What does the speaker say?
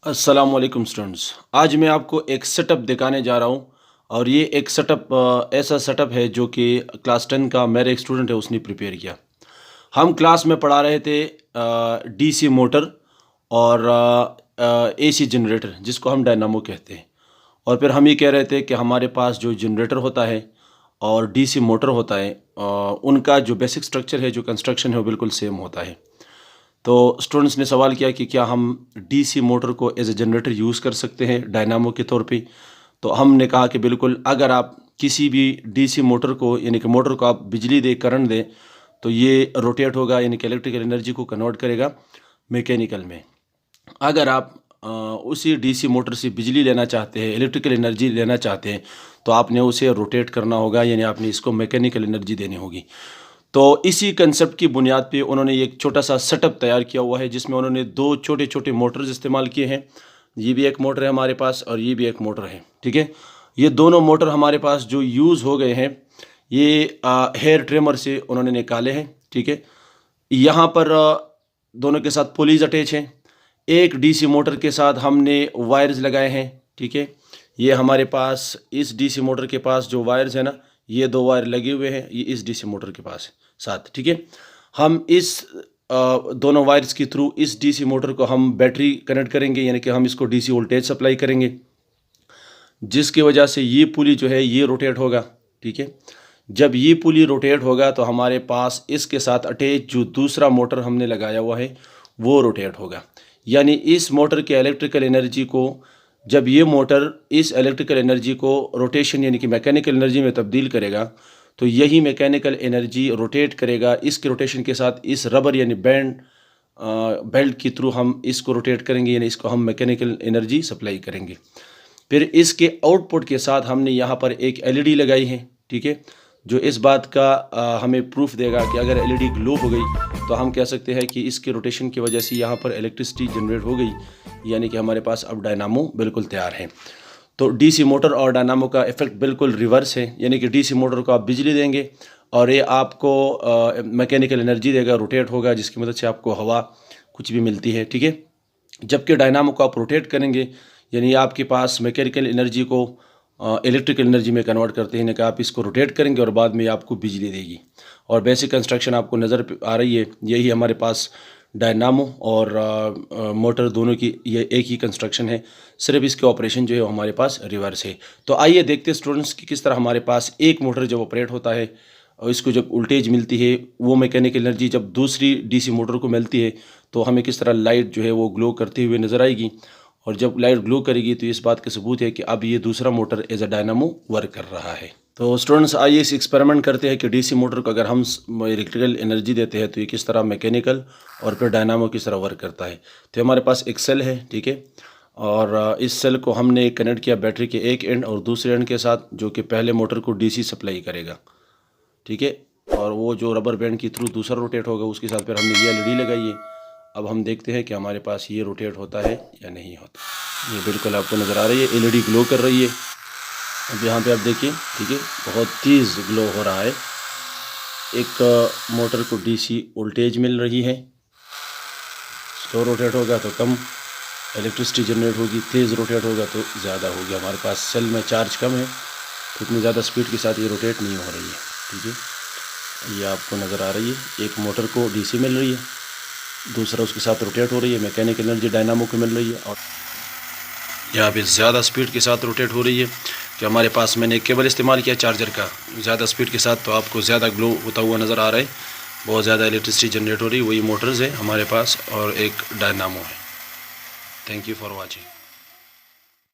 अस्सलाम वालेकुम स्टूडेंट्स। आज मैं आपको एक सेटअप दिखाने जा रहा हूँ और ये एक सेटअप ऐसा सेटअप है जो कि क्लास 10 का मेरा एक स्टूडेंट है उसने प्रिपेयर किया। हम क्लास में पढ़ा रहे थे डीसी मोटर और एसी जनरेटर जिसको हम डायनामो कहते हैं। और फिर हम ये कह रहे थे कि हमारे पास जो जनरेटर होता है और डीसी मोटर होता है उनका जो बेसिक स्ट्रक्चर है, जो कंस्ट्रक्शन है, वो बिल्कुल सेम होता है। तो स्टूडेंट्स ने सवाल किया कि क्या हम डीसी मोटर को एज ए जनरेटर यूज़ कर सकते हैं डायनामो के तौर पे। तो हमने कहा कि बिल्कुल, अगर आप किसी भी डीसी मोटर को यानी कि मोटर को आप बिजली दे, करंट दें, तो ये रोटेट होगा, यानी कि इलेक्ट्रिकल एनर्जी को कन्वर्ट करेगा मैकेनिकल में। अगर आप उसी डीसी मोटर से बिजली लेना चाहते हैं, इलेक्ट्रिकल एनर्जी लेना चाहते हैं, तो आपने उसे रोटेट करना होगा, यानी आपने इसको मैकेनिकल एनर्जी देनी होगी। तो इसी कंसेप्ट की बुनियाद पे उन्होंने एक छोटा सा सेटअप तैयार किया हुआ है जिसमें उन्होंने दो छोटे छोटे मोटर्स इस्तेमाल किए हैं। ये भी एक मोटर है हमारे पास और ये भी एक मोटर है, ठीक है। ये दोनों मोटर हमारे पास जो यूज़ हो गए हैं, ये हेयर ट्रिमर से उन्होंने निकाले हैं, ठीक है। यहाँ पर दोनों के साथ पुलीज अटैच हैं। एक डीसी मोटर के साथ हमने वायर्स लगाए हैं, ठीक है। ये हमारे पास इस डीसी मोटर के पास जो वायर्स है ना, ये दो वायर लगे हुए हैं, ये इस डीसी मोटर के पास साथ, ठीक है। हम इस दोनों वायर्स के थ्रू इस डीसी मोटर को हम बैटरी कनेक्ट करेंगे, यानी कि हम इसको डीसी वोल्टेज सप्लाई करेंगे, जिसकी वजह से ये पुली जो है ये रोटेट होगा, ठीक है। जब ये पुली रोटेट होगा तो हमारे पास इसके साथ अटैच जो दूसरा मोटर हमने लगाया हुआ है वो रोटेट होगा। यानी इस मोटर के इलेक्ट्रिकल एनर्जी को, जब ये मोटर इस इलेक्ट्रिकल एनर्जी को रोटेशन यानी कि मैकेनिकल एनर्जी में तब्दील करेगा, तो यही मैकेनिकल एनर्जी रोटेट करेगा। इसके रोटेशन के साथ इस रबर यानी बेल्ट के थ्रू हम इसको रोटेट करेंगे, यानी इसको हम मैकेनिकल एनर्जी सप्लाई करेंगे। फिर इसके आउटपुट के साथ हमने यहाँ पर एक एलईडी लगाई है, ठीक है, जो इस बात का हमें प्रूफ देगा कि अगर एलईडी ग्लो हो गई तो हम कह सकते हैं कि इसके रोटेशन की वजह से यहाँ पर इलेक्ट्रिसिटी जनरेट हो गई, यानी कि हमारे पास अब डायनामो बिल्कुल तैयार है। तो डीसी मोटर और डायनामो का इफेक्ट बिल्कुल रिवर्स है, यानी कि डीसी मोटर को आप बिजली देंगे और ये आपको मैकेनिकल एनर्जी देगा, रोटेट होगा, जिसकी मदद से आपको हवा कुछ भी मिलती है, ठीक है। जबकि डायनामो को आप रोटेट करेंगे, यानी आपके पास मैकेनिकल एनर्जी को इलेक्ट्रिकल एनर्जी में कन्वर्ट करते हैं, कि आप इसको रोटेट करेंगे और बाद में आपको बिजली देगी। और बेसिक कंस्ट्रक्शन आपको नज़र आ रही है, यही हमारे पास डायनामो और मोटर दोनों की ये एक ही कंस्ट्रक्शन है, सिर्फ इसके ऑपरेशन जो है वो हमारे पास रिवर्स है। तो आइए देखते हैं स्टूडेंट्स कि किस तरह हमारे पास एक मोटर जब ऑपरेट होता है और इसको जब वोल्टेज मिलती है, वो मैकेनिकल एनर्जी जब दूसरी डीसी मोटर को मिलती है, तो हमें किस तरह लाइट जो है वो ग्लो करती हुई नज़र आएगी। और जब लाइट ग्लो करेगी तो इस बात का सबूत है कि अब ये दूसरा motor as a dynamo work कर रहा है। तो स्टूडेंट्स, आइए इस एक्सपेरिमेंट करते हैं कि डीसी मोटर को अगर हम इलेक्ट्रिकल एनर्जी देते हैं तो ये किस तरह मैकेनिकल और फिर डायनामो किस तरह वर्क करता है। तो हमारे पास एक सेल है, ठीक है, और इस सेल को हमने कनेक्ट किया बैटरी के एक एंड और दूसरे एंड के साथ, जो कि पहले मोटर को डीसी सप्लाई करेगा, ठीक है। और वो जो रबर बैंड के थ्रू दूसरा रोटेट होगा, उसके साथ फिर हमने ये एलईडी लगाई है। अब हम देखते हैं कि हमारे पास ये रोटेट होता है या नहीं होता। ये बिल्कुल आपको नज़र आ रही है, एलईडी ग्लो कर रही है। अब यहाँ पे आप देखिए, ठीक है, बहुत तेज़ ग्लो हो रहा है। एक मोटर को डीसी वोल्टेज मिल रही है। स्लो रोटेट होगा तो कम इलेक्ट्रिसिटी जनरेट होगी, तेज़ रोटेट होगा तो ज़्यादा होगी। हमारे पास सेल में चार्ज कम है तो इतनी ज़्यादा स्पीड के साथ ये रोटेट नहीं हो रही है, ठीक है। ये आपको नज़र आ रही है, एक मोटर को डीसी मिल रही है, दूसरा उसके साथ रोटेट हो रही है, मैकेनिकल एनर्जी डायनामो को मिल रही है, और यहाँ पे ज़्यादा स्पीड के साथ रोटेट हो रही है। कि हमारे पास मैंने केबल इस्तेमाल किया चार्जर का ज़्यादा स्पीड के साथ, तो आपको ज़्यादा ग्लो होता हुआ नज़र आ रहा है, बहुत ज़्यादा इलेक्ट्रिसिटी जनरेट हो रही है। वही मोटर्स है हमारे पास और एक डायनामो है। Thank you for watching.